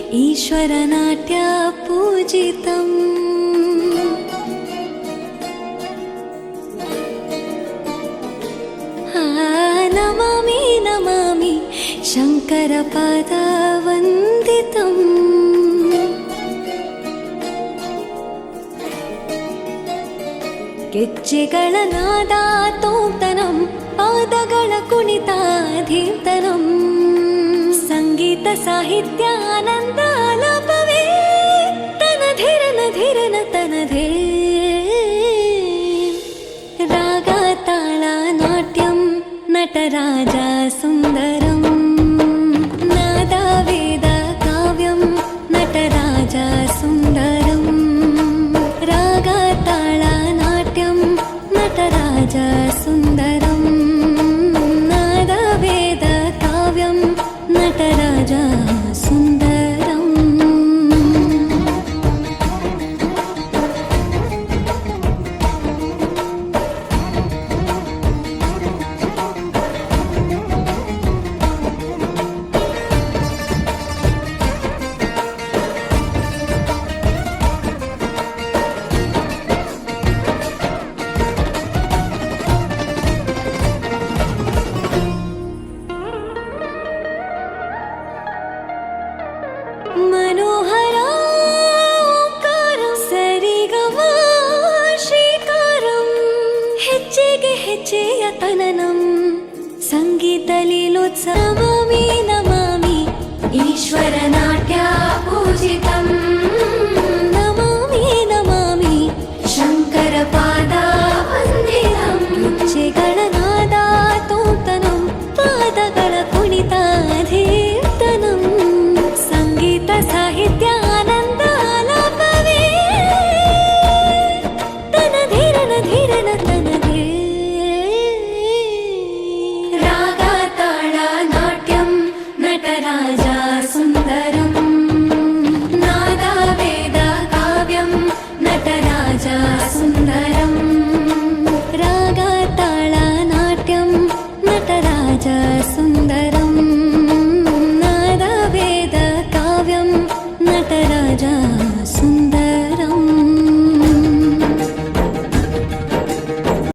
ईश्वरनाट्य पूजितम् नमामि नमामि शङ्करपादवन्दितम् ಗೆಜ್ಜೆಗಳ ನಾದ ತೋಂತನಂ ಪಾದಗಳ ಕುಣಿತ ಧೀಂತನಂ ಸಂಗೀತ ಸಾಹಿತ್ಯ ಆನಂದ ಆಲಾಪವೇ ತನಧಿರನ ಧಿರನ ತನಧೇ ರಾಗ ತಾಳ ನಾಟ್ಯಂ ನಟರಾಜ ಸುಂದರಂ ನಾದ ವೇದ ಕಾವ್ಯಂ ನಟರಾಜ ಸುಂದರಂ ರಾಗ ತಾಳ ನಾಟ್ಯಂ ನಟರಾಜ ಸುಂದರಂ ನಾದ ವೇದ ಕಾವ್ಯಂ ನಟರಾಜ ಸುಂದರಂ मनोहरा ओंकारं सरिगम श्रीकारं ಹೆಜ್ಜೆಗೆ ಹೆಜ್ಜೆಯ ತನನಂ ಸಂಗೀತ ಲೀಲೋತ್ಸವ ನಮಾಮಿ ನಮಾಮಿ ಈಶ್ವರನಾಟ್ಯ ಪೂಜಿತಂ ನಮಾಮಿ ನಮಾಮಿ ಶಂಕರಪಾದ ವಂದಿತಂ ಹೆಜ್ಜೆಗಳ ನಾದ ತೋಂತನಂ ಪಾದಗಳ ಕುಣಿತ ಧೀರ್ತನಂ ಸಂಗೀತ ಸಾಹಿತ್ಯ ಆನಂದ ಆಲಾಪವೇ ತನಧಿರನ ಧಿರನ ತನಧೇ ರಾಗ ತಾಳ ನಾಟ್ಯಂ ನಟರಾಜ ಸುಂದರಂ ನಾದ ವೇದ ಕಾವ್ಯಂ ನಟರಾಜ ಸುಂದರಂ ರಾಗ ತಾಳ ನಾಟ್ಯಂ ನಟರಾಜ ಸುಂದರಂ ನಾದ ವೇದ ಕಾವ್ಯಂ ನಟರಾಜ ಸುಂದರಂ